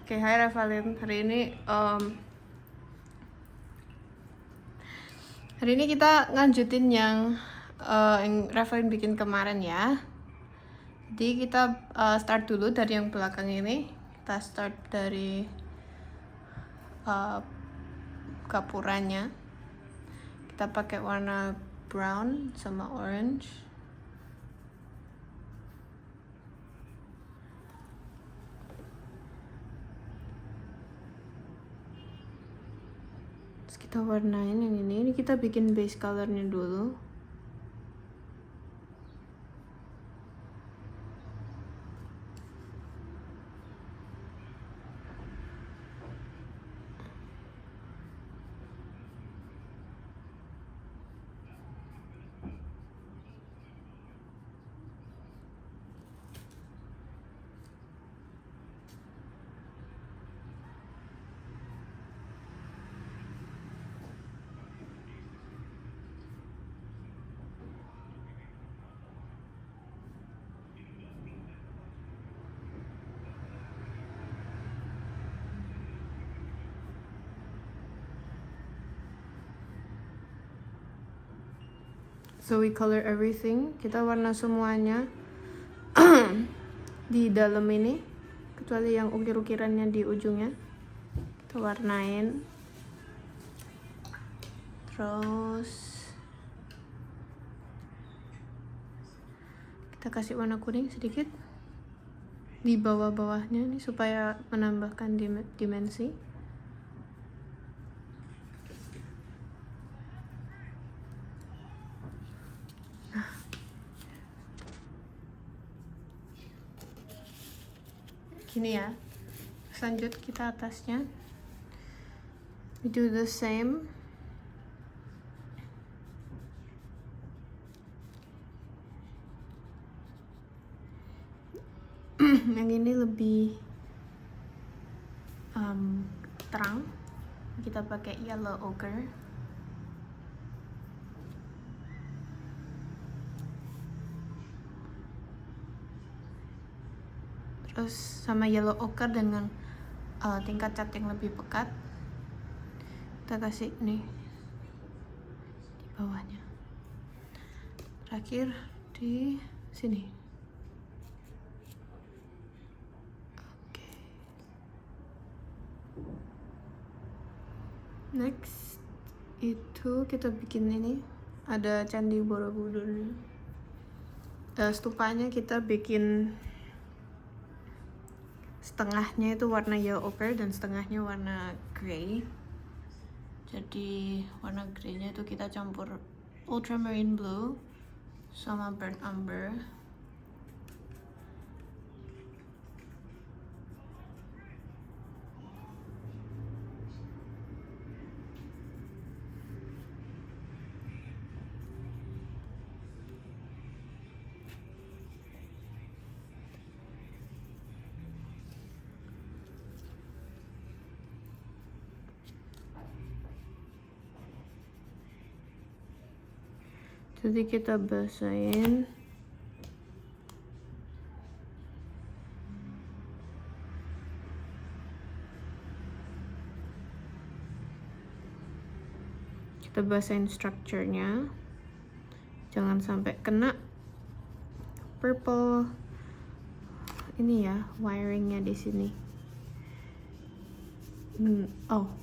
Oke, hai Revaline. Hari ini kita lanjutin yang Revaline bikin kemarin ya. Jadi kita start dulu dari yang belakang ini. Kita start dari gapurannya. Kita pakai warna brown sama orange. Kita warnain yang ini kita bikin base colornya dulu. So we color everything. Kita warna semuanya di dalam ini, kecuali yang ukir-ukirannya di ujungnya. Kita warnain. Terus kita kasih warna kuning sedikit di bawah-bawahnya nih supaya menambahkan dimensi. Gini ya. Lanjut kita atasnya. We do the same. Yang ini lebih terang. Kita pakai yellow ochre. Terus sama yellow ochre dengan tingkat cat yang lebih pekat, kita kasih nih di bawahnya. Terakhir di sini. Oke. Next itu kita bikin ini, ada candi Borobudur. Stupanya kita bikin setengahnya itu warna yellow ochre dan setengahnya warna grey. Jadi warna greynya itu kita campur ultramarine blue sama burnt umber. Jadi kita basahin. Kita basahin structure-nya. Jangan sampai kena purple ini ya, wiringnya di sini.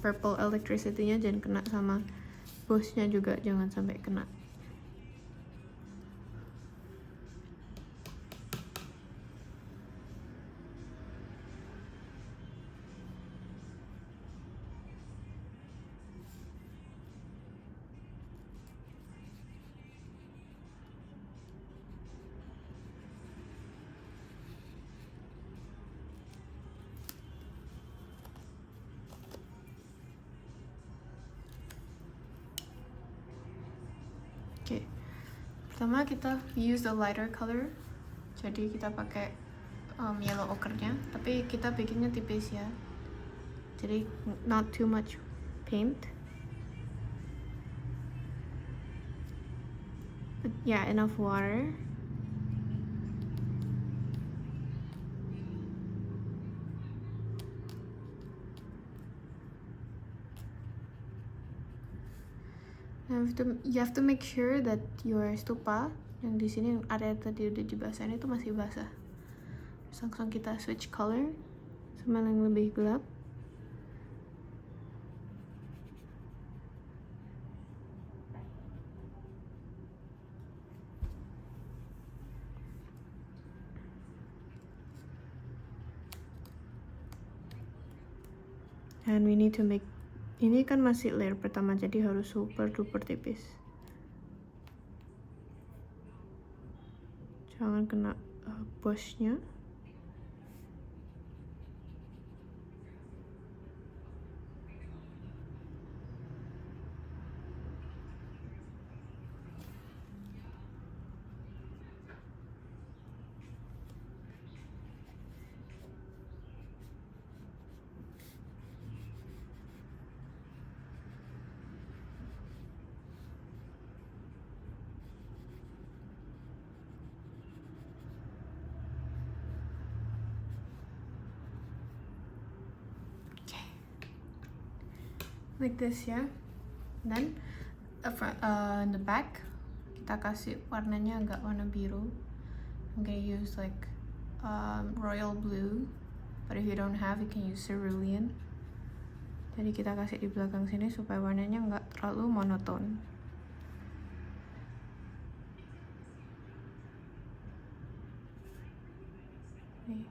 Purple electricity-nya jangan kena, sama busnya juga jangan sampai kena. Oke. Pertama kita use the lighter color. Jadi kita pakai yellow ochre-nya, tapi kita bikinnya tipis ya. Jadi not too much paint. But yeah, enough water. You have to make sure that your stupa yang di sini area tadi udah dibasahin itu masih basah. Terus langsung kita switch color sama yang lebih gelap. And we need to make, ini kan masih layer pertama jadi harus super duper tipis. Jangan kena bushnya. Like this ya. Then in the back kita kasih warnanya agak warna biru. I'm gonna use like royal blue, but if you don't have, you can use cerulean. Jadi kita kasih di belakang sini supaya warnanya nggak terlalu monoton. Nih.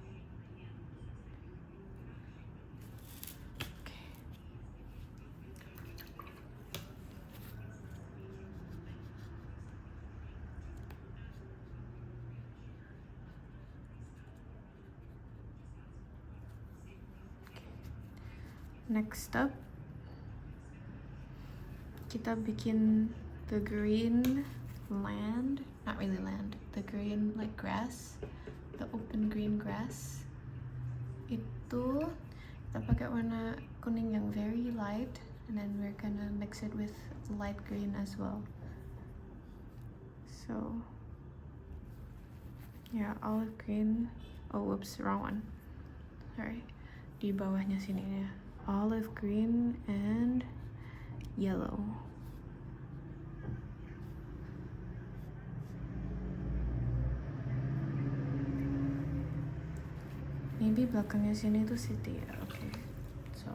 Next up, kita bikin the green land, not really land, the green like grass, the open green grass. Itu kita pakai warna kuning yang very light, and then we're gonna mix it with light green as well. So yeah, olive green. Oh whoops, wrong one. Sorry, di bawahnya sini ya. Olive green and yellow. Maybe belakangnya sini tuh city ya. Okay, so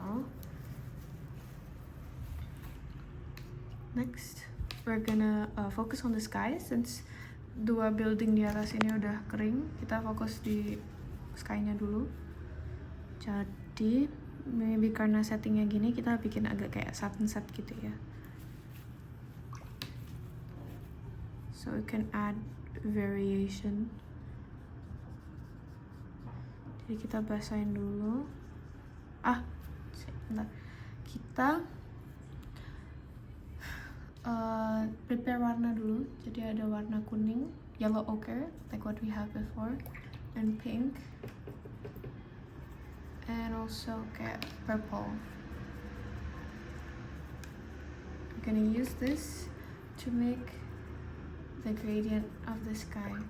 next we're gonna focus on the sky. Since dua building di atas ini udah kering, kita fokus di sky-nya dulu. Jadi maybe karena settingnya gini, kita bikin agak kayak sunset gitu ya. So we can add variation. Jadi kita basahin dulu. Bentar. Kita prepare warna dulu. Jadi ada warna kuning, yellow ochre, like what we have before, and pink. And also kayak purple. I'm gonna use this to make the gradient of the sky.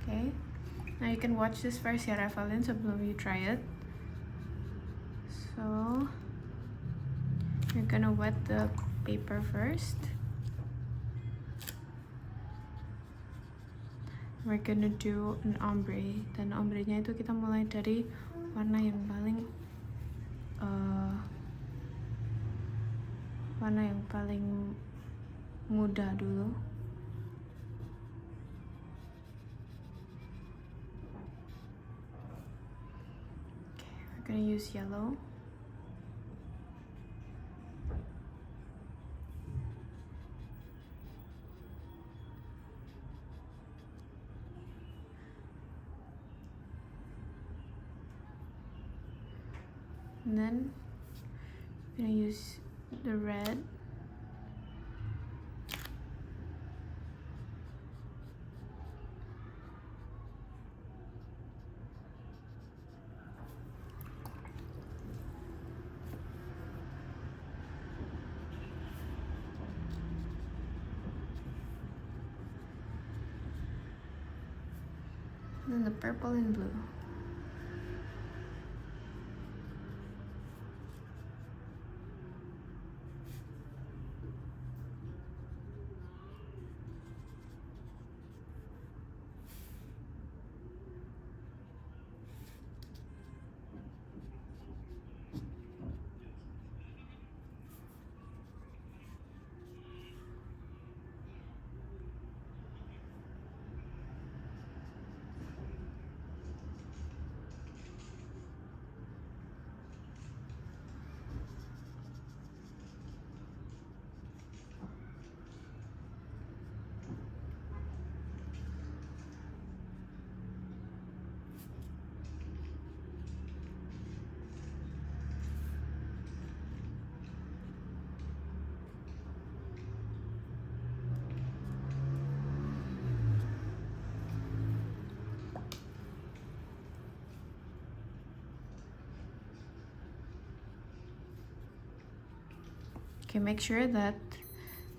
Okay, now you can watch this first ya, Revaline, sebelum you try it. So you're gonna wet the paper first. We're gonna do an ombre, dan ombrenya itu kita mulai dari warna yang paling mudah dulu. Okay, we're gonna use yellow. And then I'm gonna use the red. And then the purple and blue. Okay, make sure that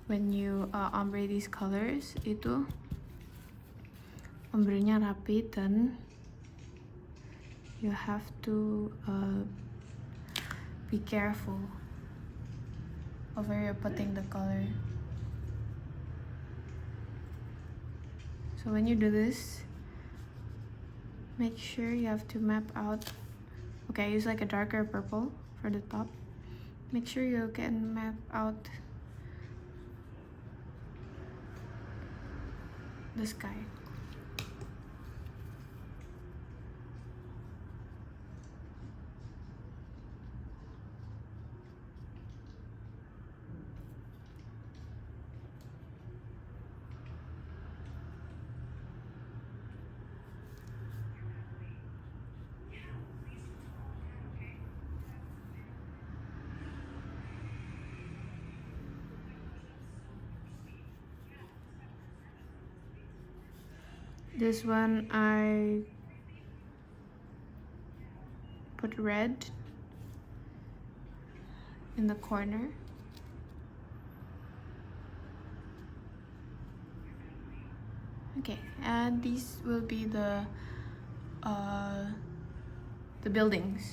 when you ombre these colors, itu ombrenya rapi, dan you have to be careful of where you're putting the color. So when you do this, make sure you have to map out. Okay, I use like a darker purple for the top. Make sure you can map out the sky. This one I put red in the corner. Okay, and these will be the buildings.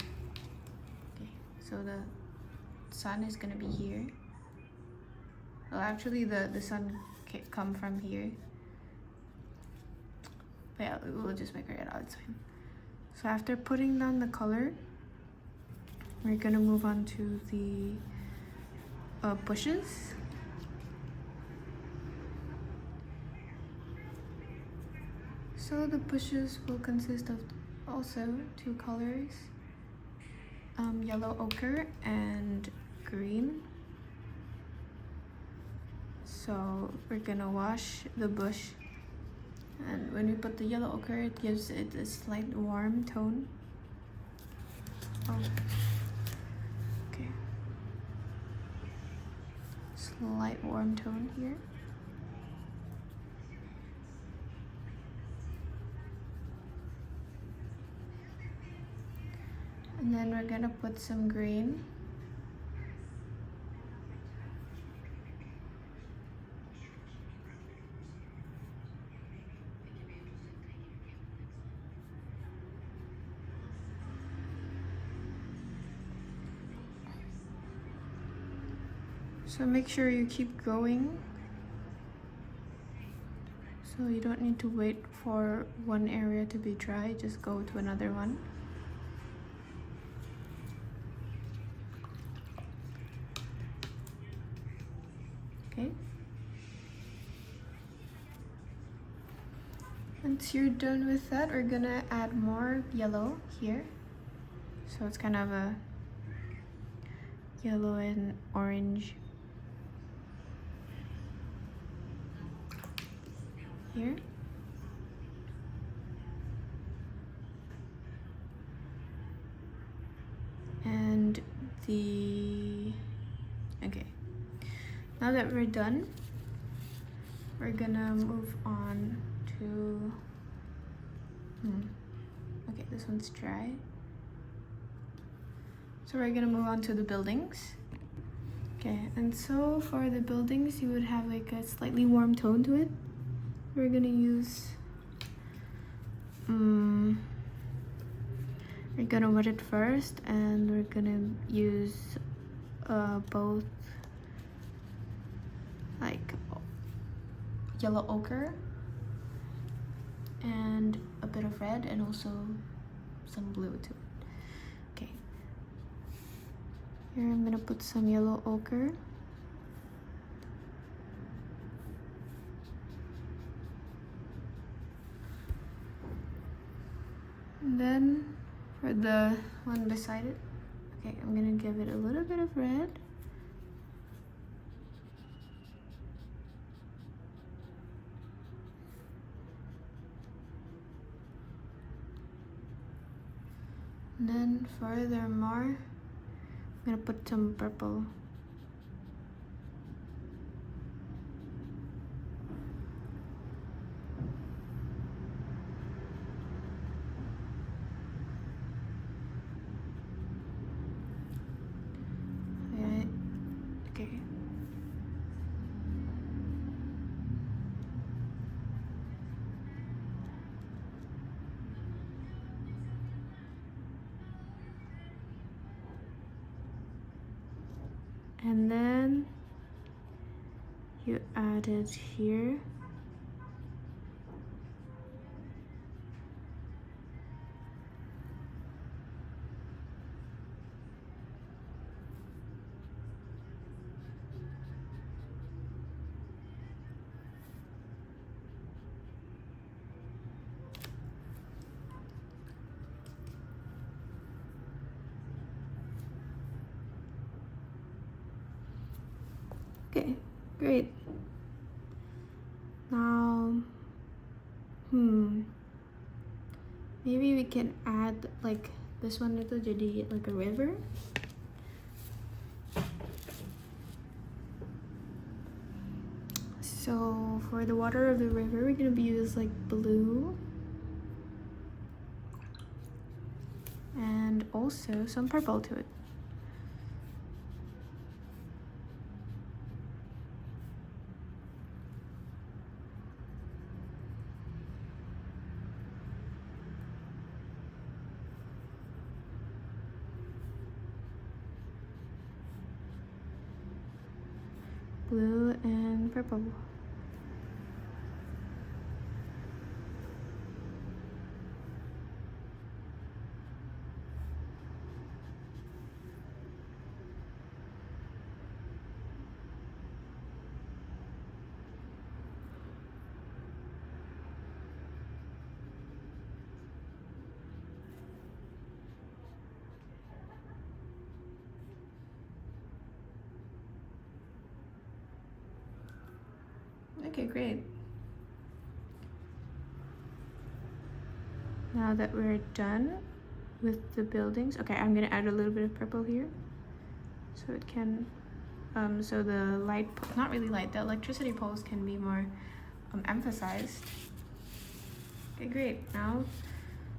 Okay, so the sun is gonna be here. Well, actually the sun can come from here. But yeah, we'll just make it out, it's fine. So after putting down the color, we're gonna move on to the bushes. So the bushes will consist of also two colors, yellow ochre and green. So we're gonna wash the bush, and when we put the yellow ochre, it gives it a slight warm tone. Oh, okay. Slight warm tone here. And then we're gonna put some green. So make sure you keep going. So you don't need to wait for one area to be dry, just go to another one. Okay. Once you're done with that, we're gonna add more yellow here. So it's kind of a yellow and orange here. And okay. Now that we're done, we're gonna move on to, okay, this one's dry. So we're gonna move on to the buildings. Okay, and so for the buildings, you would have like a slightly warm tone to it. We're gonna use, we're gonna wet it first, and we're gonna use both like yellow ochre and a bit of red, and also some blue to it. Okay, here I'm gonna put some yellow ochre. And then for the one beside it, okay, I'm gonna give it a little bit of red. And then furthermore, I'm gonna put some purple. Okay, and then you add it here. Okay, great. Now, maybe we can add like this one itu jadi like a river. So for the water of the river, we're gonna be use like blue and also some purple to it. Blue and purple. Okay, great. Now that we're done with the buildings, okay, I'm gonna add a little bit of purple here so it can so the light, not really light, the electricity poles can be more emphasized. Okay, great. Now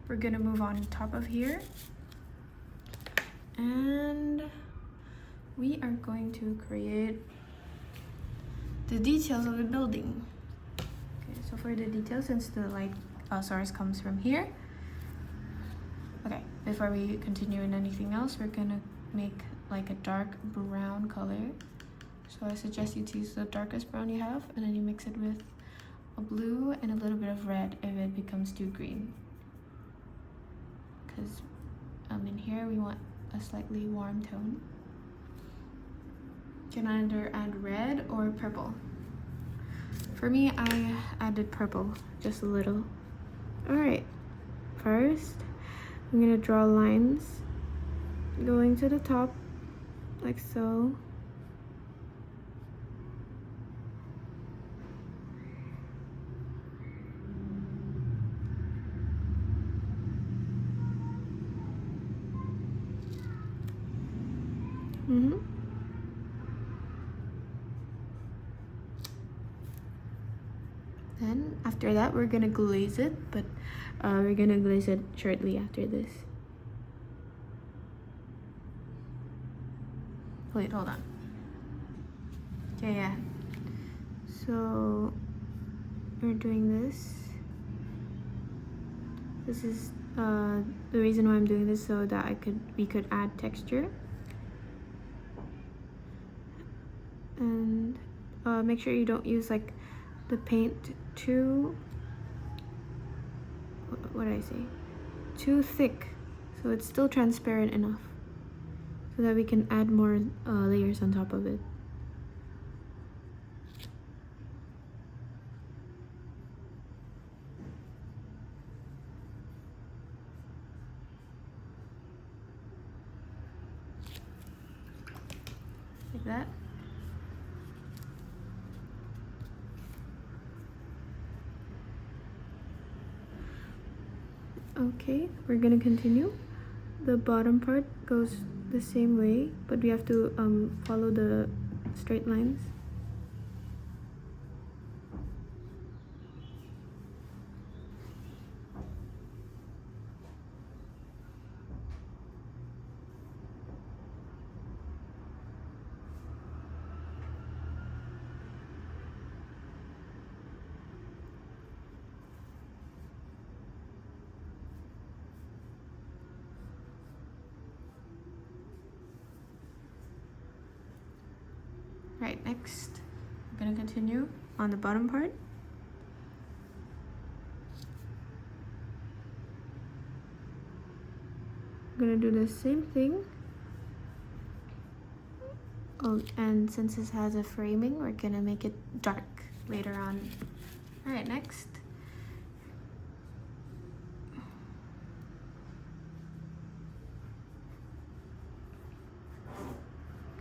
we're gonna move on top of here and we are going to create the details of the building. Okay, so for the details, since the light source comes from here, okay, before we continue in anything else, we're gonna make like a dark brown color. So I suggest you to use the darkest brown you have, and then you mix it with a blue and a little bit of red if it becomes too green. Because in here we want a slightly warm tone. You can either add red or purple. For me, I added purple, just a little. Alright, first I'm gonna draw lines going to the top, like so. Then after that, we're gonna glaze it, but we're gonna glaze it shortly after this. Wait, hold on. Okay, yeah. So we're doing this. This is the reason why I'm doing this, so that we could add texture. And make sure you don't use like the paint too, what did I say? Too thick, so it's still transparent enough, so that we can add more layers on top of it. Like that. Okay, we're gonna continue. The bottom part goes the same way, but we have to follow the straight lines. Right, next, I'm gonna continue on the bottom part. I'm gonna do the same thing. Oh, and since this has a framing, we're gonna make it dark later on. All right, next.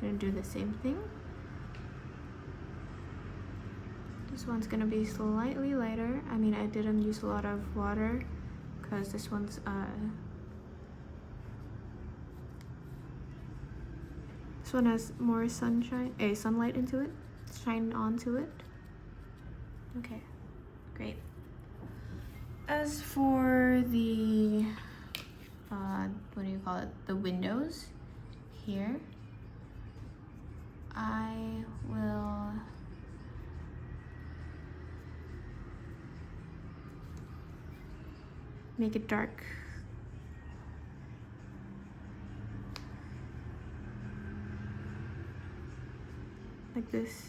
Gonna do the same thing. This one's gonna be slightly lighter. I mean, I didn't use a lot of water because this one's this one has more sunlight into it, shine onto it. Okay, great. As for the what do you call it? The windows here, I will make it dark. Like this.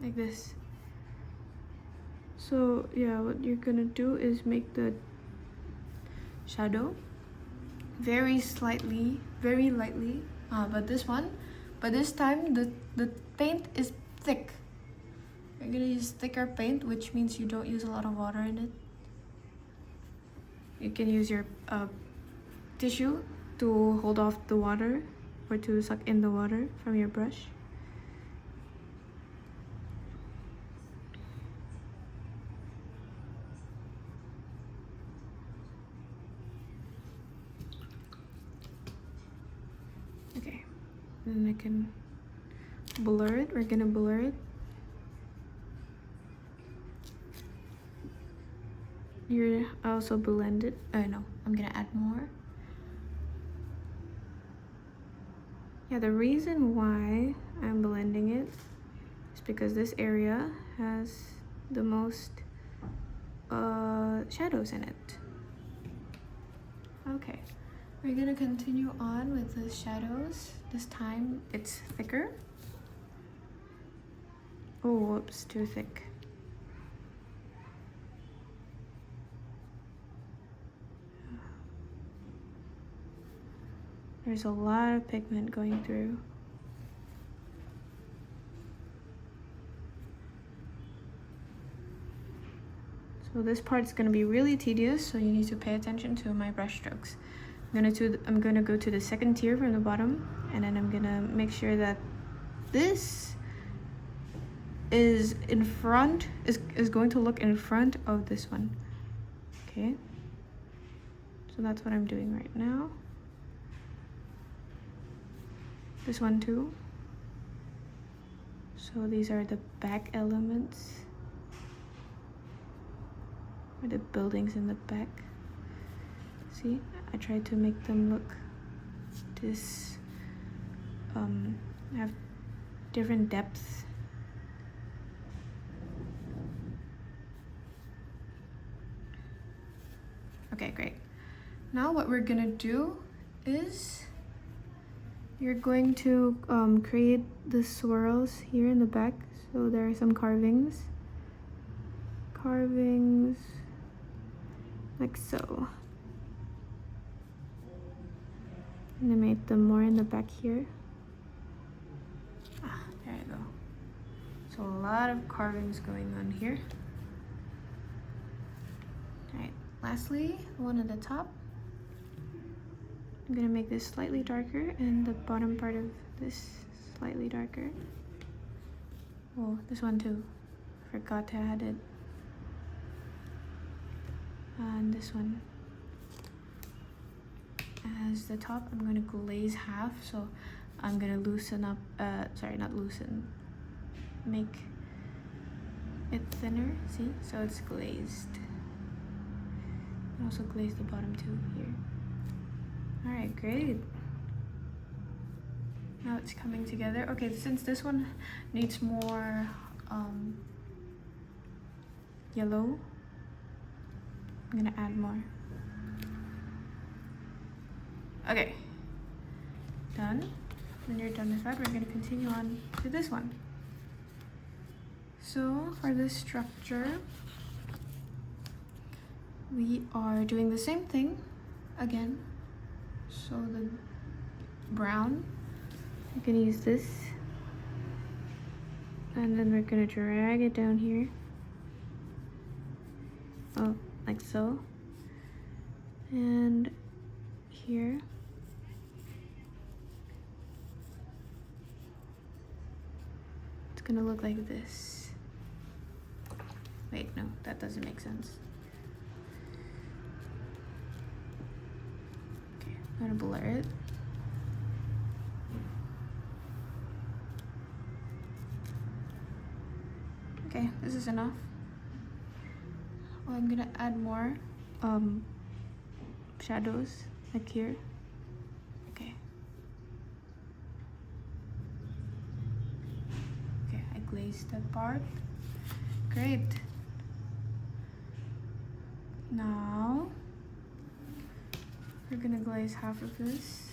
Like this. So yeah, what you're gonna do is make the shadow very lightly, but this time the paint is thick. You're gonna use thicker paint, which means you don't use a lot of water in it. You can use your tissue to hold off the water or to suck in the water from your brush. Okay, and I can blur it. We're gonna blur it. You're also blend it. No, I'm gonna add more. Yeah, the reason why I'm blending it is because this area has the most shadows in it. Okay, we're gonna continue on with the shadows. This time it's thicker. Oh, whoops, too thick. There's a lot of pigment going through. So this part's gonna be really tedious, so you need to pay attention to my brush strokes. I'm gonna go to the second tier from the bottom, and then I'm gonna make sure that this is in front, is going to look in front of this one. Okay. So that's what I'm doing right now. This one too. So these are the back elements, or the buildings in the back. See, I tried to make them look this, have different depths. Okay, great. Now what we're gonna do is you're going to create the swirls here in the back. So there are some carvings like so. And I made them more in the back here. There you go. So a lot of carvings going on here. All right, lastly, the one at the top. I'm gonna make this slightly darker and the bottom part of this slightly darker. Oh, this one too. Forgot to add it. And this one. As the top, I'm gonna glaze half, so I'm gonna loosen up, not loosen, make it thinner, see? So it's glazed. And also glaze the bottom too here. Alright, great. Now it's coming together. Okay, since this one needs more yellow, I'm gonna add more. Okay, done. When you're done with that, we're gonna continue on to this one. So for this structure, we are doing the same thing again. So the brown, we're gonna use this, and then we're gonna drag it down here. Oh, like so. And here. It's gonna look like this. Wait, no, that doesn't make sense. Okay, I'm gonna blur it. Okay, this is enough. Well, I'm gonna add more shadows, like here. Okay. Okay, I glazed that part. Great. Now, we're gonna glaze half of this.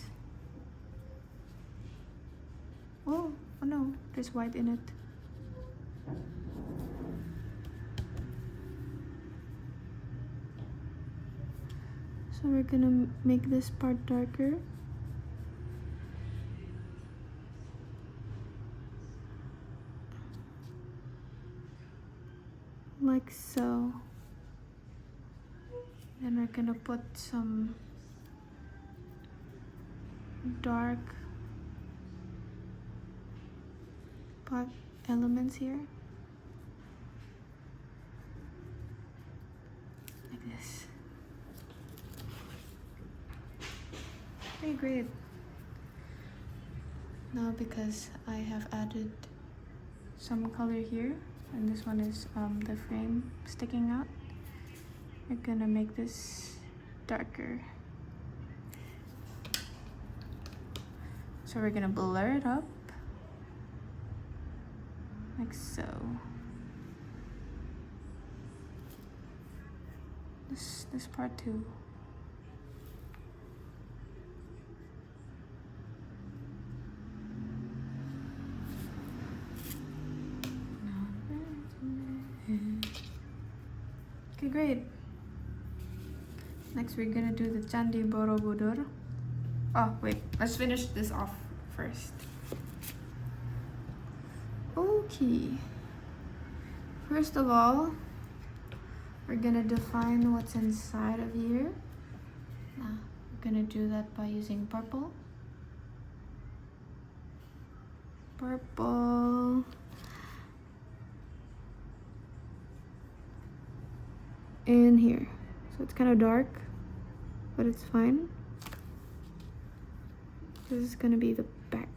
Oh no, there's white in it. So we're gonna make this part darker. Like so. Then we're gonna put some dark pot elements here. Like this. Okay, great. Now because I have added some color here, and this one is the frame sticking out, we're gonna make this darker. So we're gonna blur it up, like so. This part too. Okay, great. Next, we're gonna do the Candi Borobudur. Oh, wait, let's finish this off first. Okay. First of all, we're gonna define what's inside of here. We're gonna do that by using purple. Purple. In here. So it's kind of dark, but it's fine. This is gonna be the back.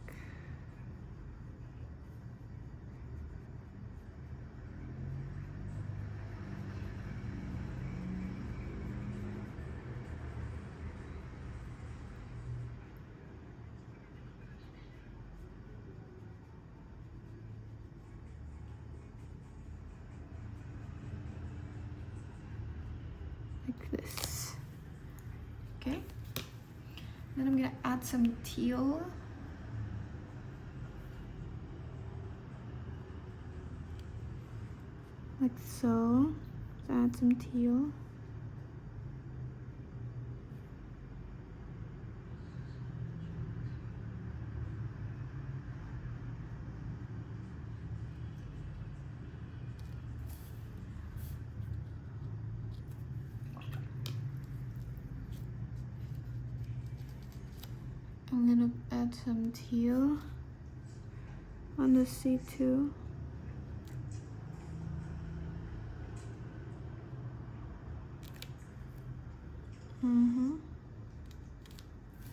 Like this. Okay. Then I'm gonna add some teal. Like so. So add some teal. I'm gonna add some teal on the C2.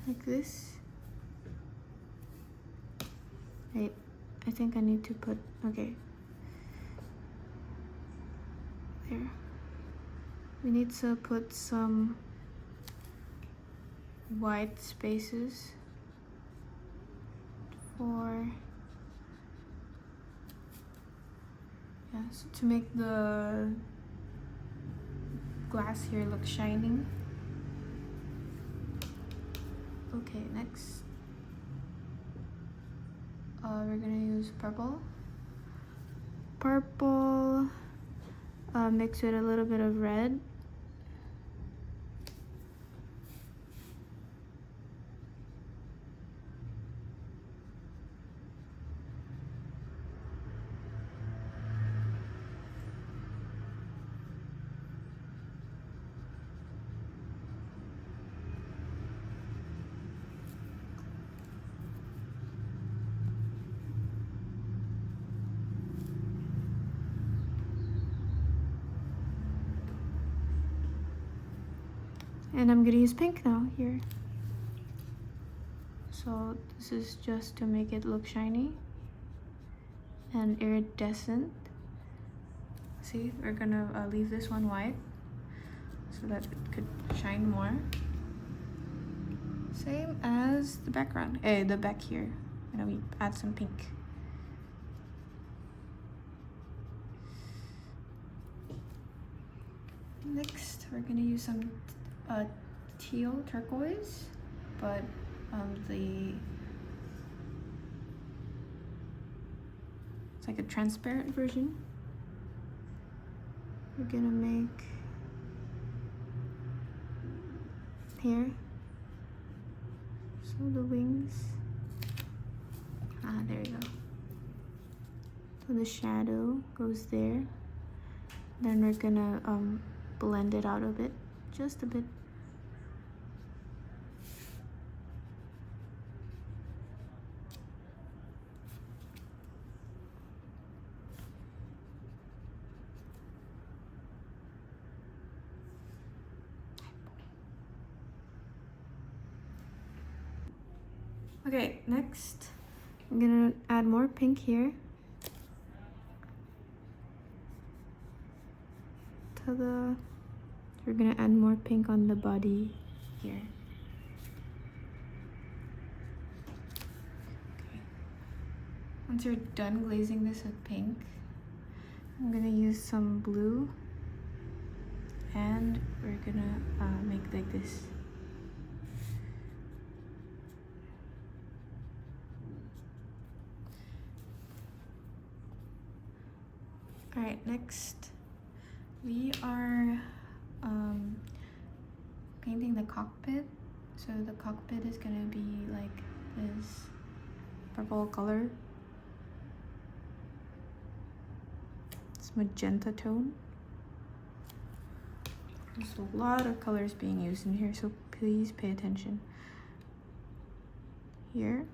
Like this. Wait, I think I need to put, okay. There. we need to put some white spaces for to make the glass here look shining. Okay, next we're gonna use purple mixed with a little bit of red. And I'm gonna use pink now here. So this is just to make it look shiny and iridescent. See, we're gonna leave this one white so that it could shine more. Same as the background, the back here. And we add some pink. Next, we're gonna use some teal turquoise, but it's like a transparent version. We're gonna make here, so the wings, there you go. So the shadow goes there. Then we're gonna blend it out a bit, just a bit. Okay, next I'm gonna add more pink here. Ta-da! We're gonna add more pink on the body here. Okay. Once you're done glazing this with pink, I'm gonna use some blue and we're gonna make like this. Alright, next we are painting the cockpit. So the cockpit is gonna be like this purple color. It's magenta tone. There's a lot of colors being used in here, so please pay attention. Here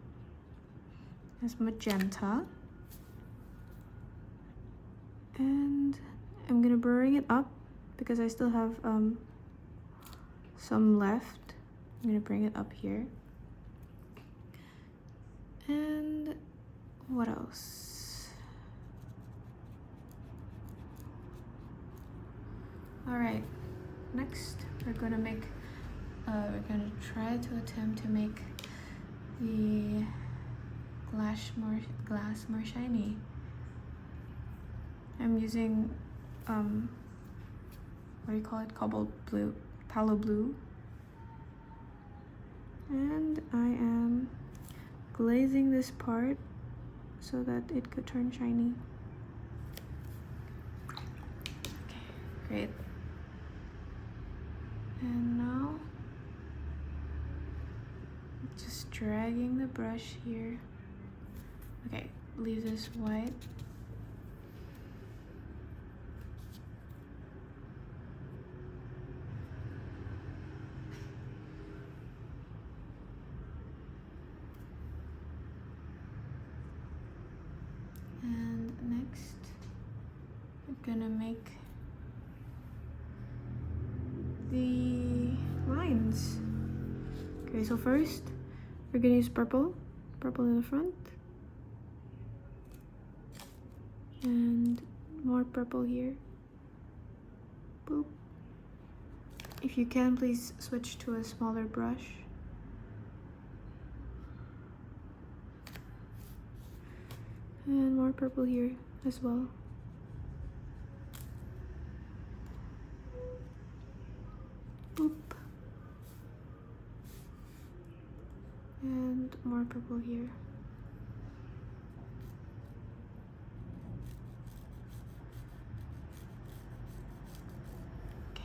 is magenta. And I'm gonna bring it up because I still have some left. I'm gonna bring it up here. And what else? All right, next we're gonna try to attempt to make the glass more shiny. I'm using what do you call it? Cobalt blue, phthalo blue. And I am glazing this part so that it could turn shiny. Okay, great. And now just dragging the brush here. Okay, leave this white. And next, we're gonna make the lines. Okay, so first, we're gonna use purple in the front. And more purple here. Boop. If you can, please switch to a smaller brush. And more purple here as well. Boop. And more purple here. Okay.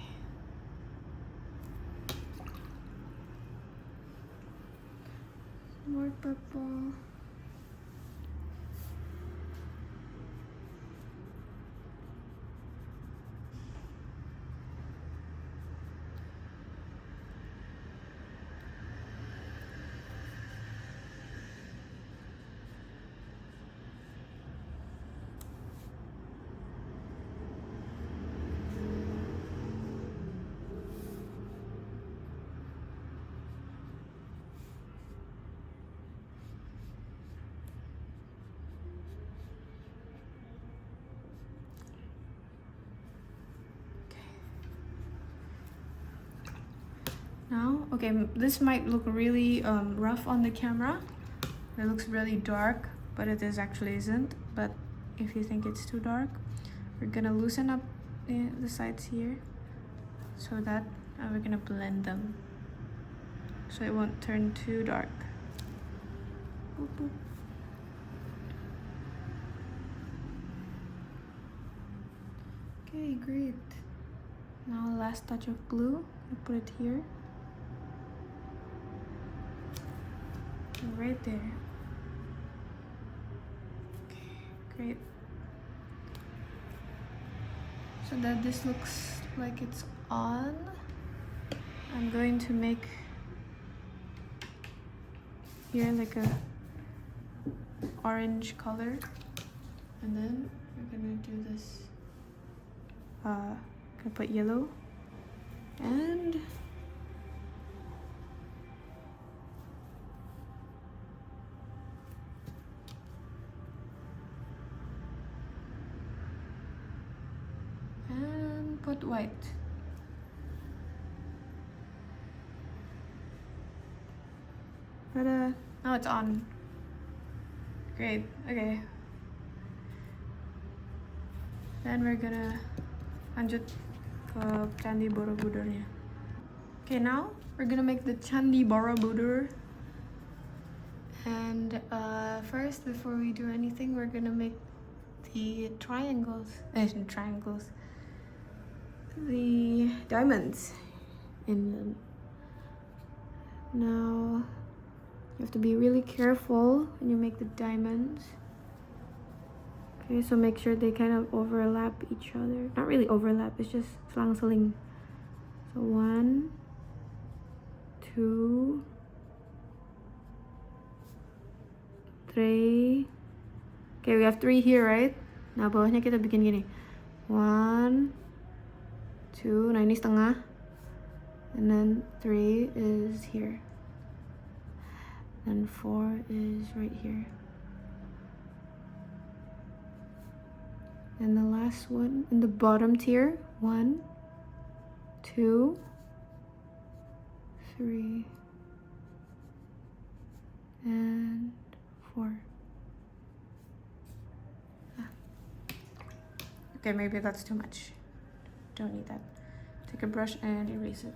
More purple. Now, okay, this might look really rough on the camera. It looks really dark, but it actually isn't. But if you think it's too dark, we're gonna loosen up the sides here, so that we're gonna blend them, so it won't turn too dark. Boop, boop. Okay, great. Now last touch of blue, I put it here. Right there. Okay, great. So that this looks like it's on, I'm going to make here like a orange color, and then we're gonna do this. Gonna put yellow and put white. Ta-da! Now it's on. Great. Okay. Then we're gonna lanjut ke Candi Borobudur-nya. Okay, now we're gonna make the Candi Borobudur. And first, before we do anything, we're gonna make the triangles. The diamonds in them. Now you have to be really careful when you make the diamonds. Okay, so make sure they kind of overlap each other. Not really overlap, it's just selang-seling. So 1, 2, 3. Okay, we have 3 here, right? Nah, bawahnya kita bikin gini. 1, 2, nah ini setengah. And then 3 is here. And 4 is right here. And the last one in the bottom tier, 1, 2, 3, and 4. Okay, maybe that's too much. Don't need that. Take a brush and erase it.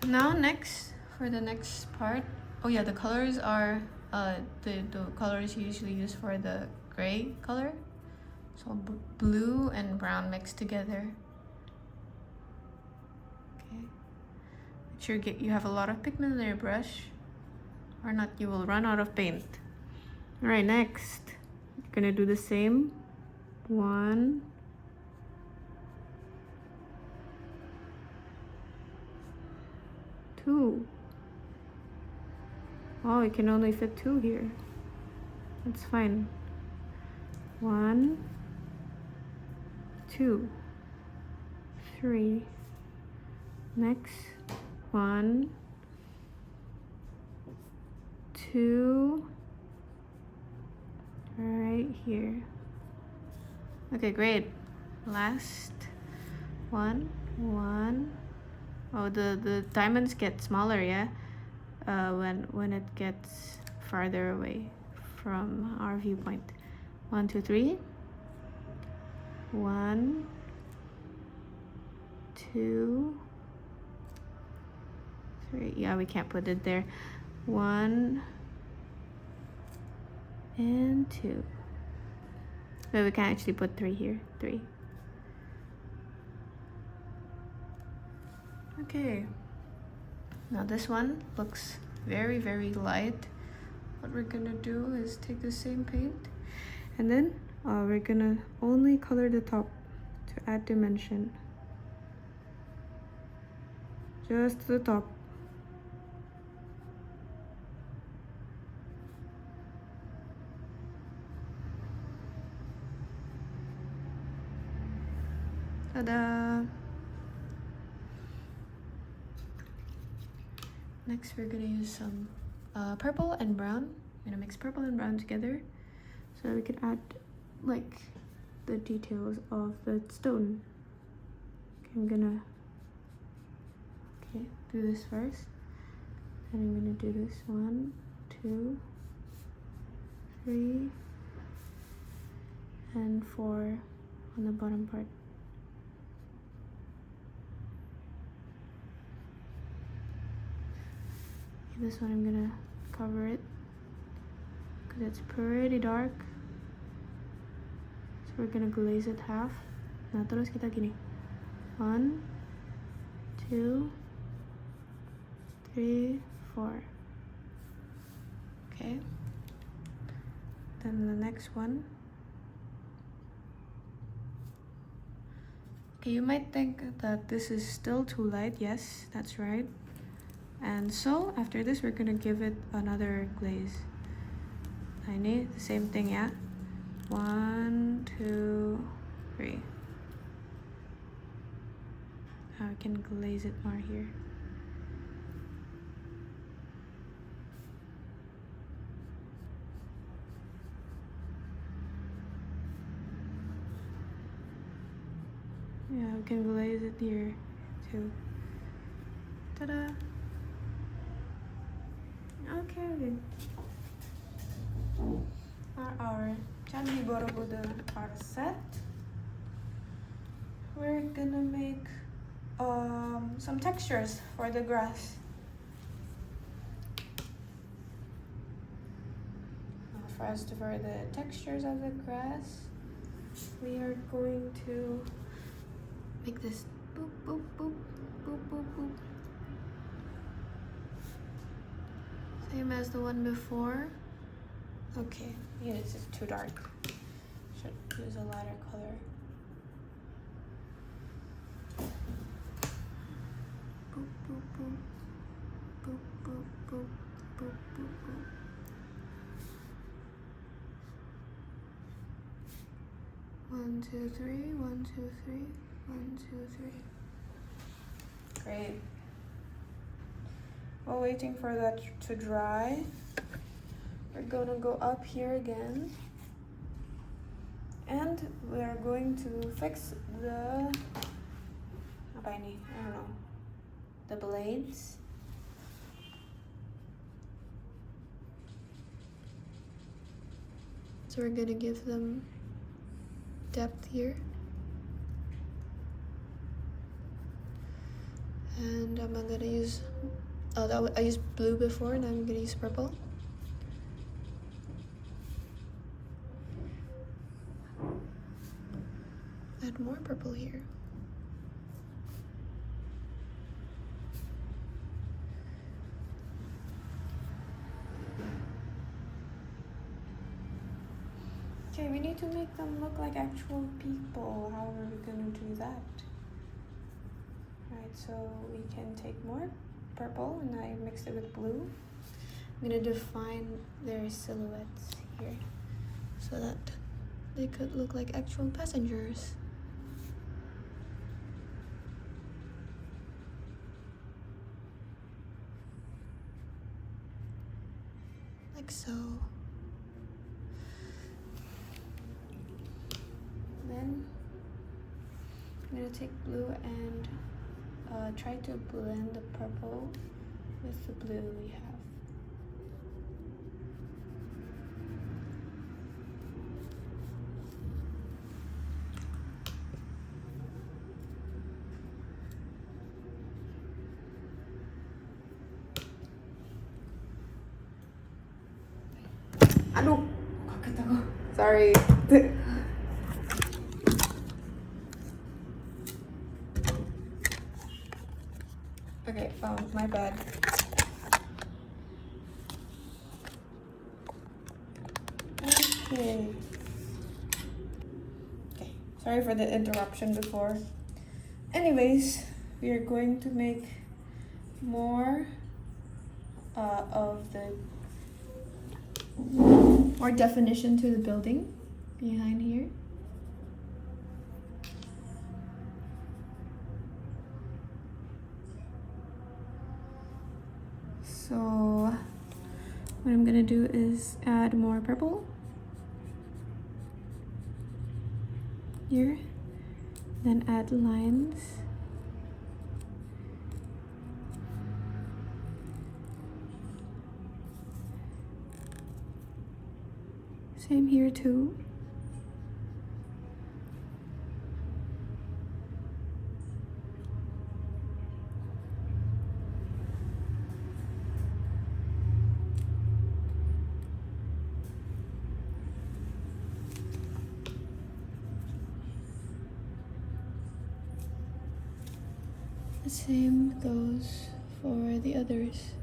Now next, for the next part, oh yeah, the colors are the colors you usually use for the gray color. So blue and brown mixed together. Okay. Make sure you have a lot of pigment on your brush, or not you will run out of paint. Alright, next, you're gonna do the same. 1, 2. Oh, it can only fit 2 here. That's fine. 1, 2, 3. Next, 1, 2, right here. Okay, great. Last one, 1. Oh, the diamonds get smaller, yeah, when it gets farther away from our viewpoint. 1, 2, 3. 1, 2, 3. Yeah, we can't put it there. 1 and 2. But we can actually put 3 here. 3. Okay. Now this one looks very, very light. What we're gonna do is take the same paint, and then we're gonna only color the top to add dimension. Just the top. Ta-da! Next we're gonna use some purple and brown. I'm gonna mix purple and brown together so we can add like the details of the stone. Okay, I'm gonna do this first, and I'm gonna do this 1, 2, 3, and 4 on the bottom part. Okay, this one I'm gonna cover it because it's pretty dark, so we're gonna glaze it half. Nah, terus kita gini, 1, 2, 3, 4. Okay, then the next one. Okay, you might think that this is still too light. Yes, that's right. And so after this we're gonna give it another glaze. I need the same thing, yeah. 1, 2, 3. Now we can glaze it more here. Yeah, we can glaze it here too. Ta-da! Okay. Our Candi Borobudur are set. We're gonna make some textures for the grass. For the textures of the grass, we are going to make this boop, boop, boop, boop, boop, boop. Same as the one before. Okay, yeah, this is too dark. Should use a lighter color. Boop, boop, boop. Boop, boop, boop, boop, boop, boop. One, two, three, 1, 2, 3, 1, 2, 3. Great. While waiting for that to dry, we're gonna go up here again, and we are going to fix the apa ini? I don't know, the blades. So we're gonna give them depth here, and I'm gonna use I used blue before, and I'm gonna use purple. Add more purple here. Okay, we need to make them look like actual people. How are we gonna do that? Right, so we can take more purple, and I mixed it with blue. I'm gonna define their silhouettes here so that they could look like actual passengers. Like so. Then I'm gonna take blue and try to blend the purple with the blue we have. Aduh, kaget aku. Sorry. Okay, my bad. Okay. Okay, sorry for the interruption before. Anyways, we are going to make more more definition to the building behind here. So what I'm gonna do is add more purple here, then add lines. Same here too. The same goes for the others.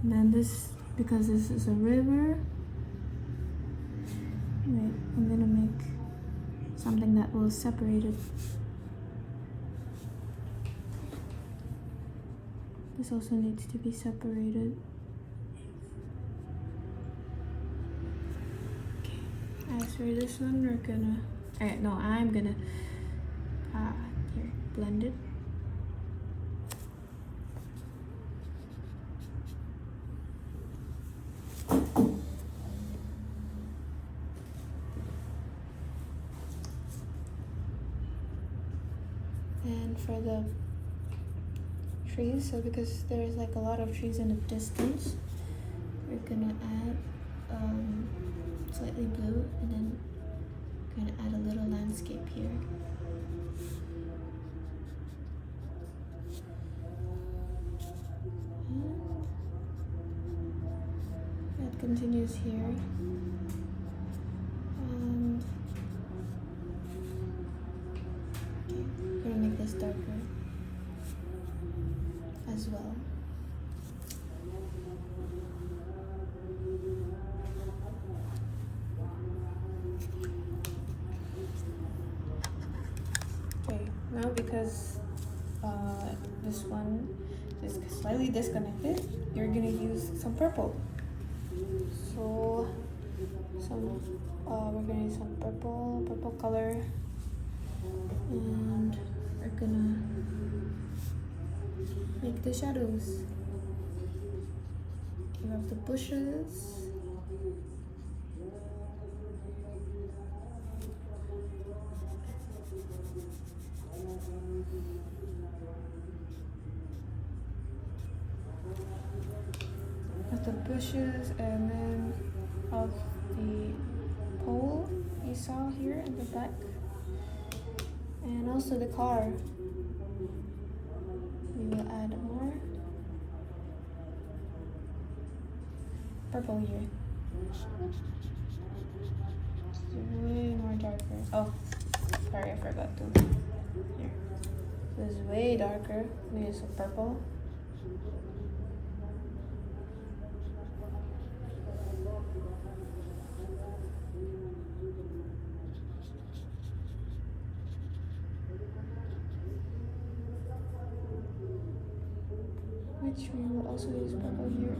And then this, because this is a river, wait, I'm gonna make something that will separate it. This also needs to be separated. Okay, as for this one, we're gonna, I'm gonna, here, blend it. And for the trees, so because there's like a lot of trees in the distance, we're gonna add slightly blue, and then gonna add a little landscape here. And that continues here. And okay, we're gonna make this darker as well. Okay, now because this one is slightly disconnected, you're gonna use some purple. So we're gonna use some purple color, and we're gonna make the shadows. You have the bushes. Of the bushes, and then of the pole you saw here in the back, and also the car. We will add more purple here. Way more darker. Oh, sorry, I forgot to Here. This is way darker. I'm gonna use some purple. Which we will also use purple here.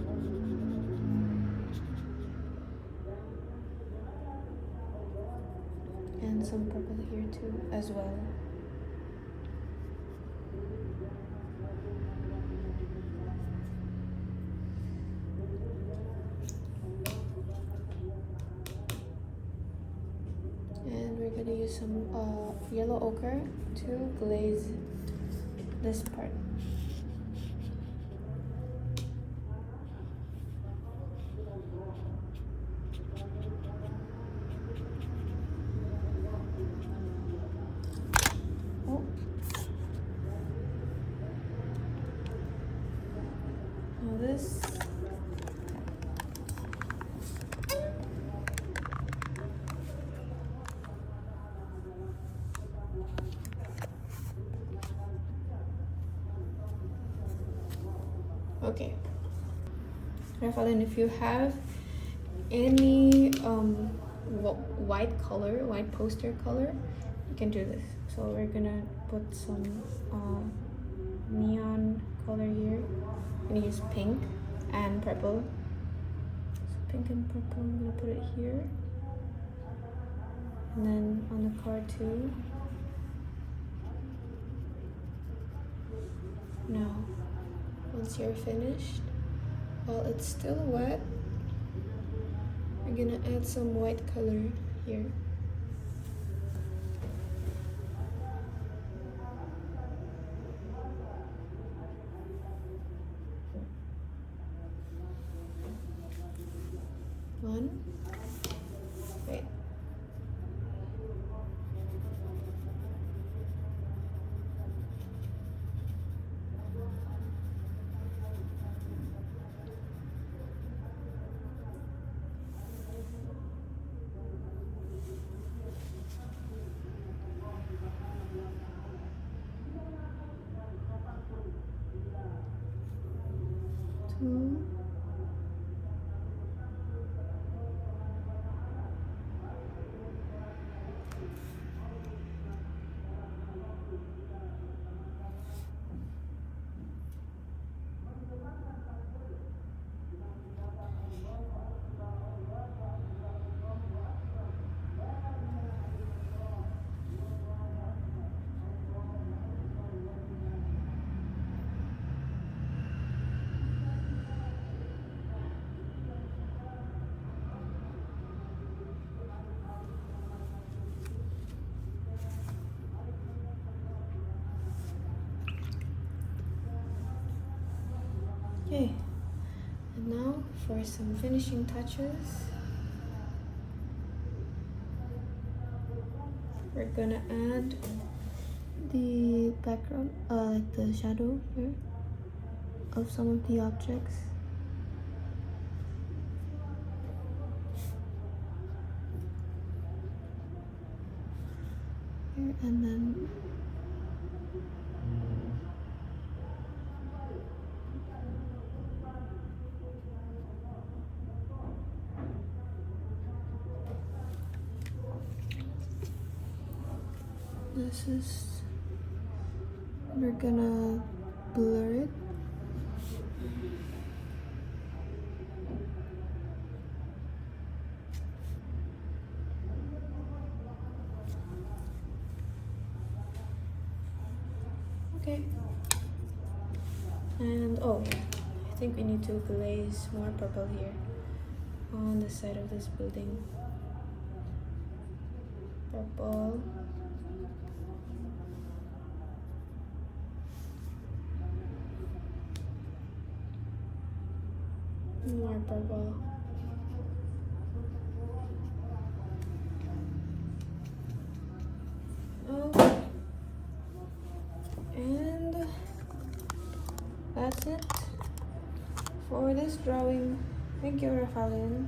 And some purple here too, as well. And we're gonna use some yellow ochre to glaze this part. Oh. Now this. Okay, Revaline, if you have any white poster color, you can do this. So we're gonna put some neon color here. I'm gonna use pink and purple. So pink and purple, I'm gonna put it here. And then on the card too. Now, once you're finished, while it's still wet, we're gonna add some white color here. One. Wait. Two. Okay, and now for some finishing touches, we're gonna add the background, like the shadow here of some of the objects. Here and then this is, we're gonna blur it. Okay. And oh, I think we need to glaze more purple here on the side of this building. Purple. More purple. Oh, and that's it for this drawing. Thank you, Revaline.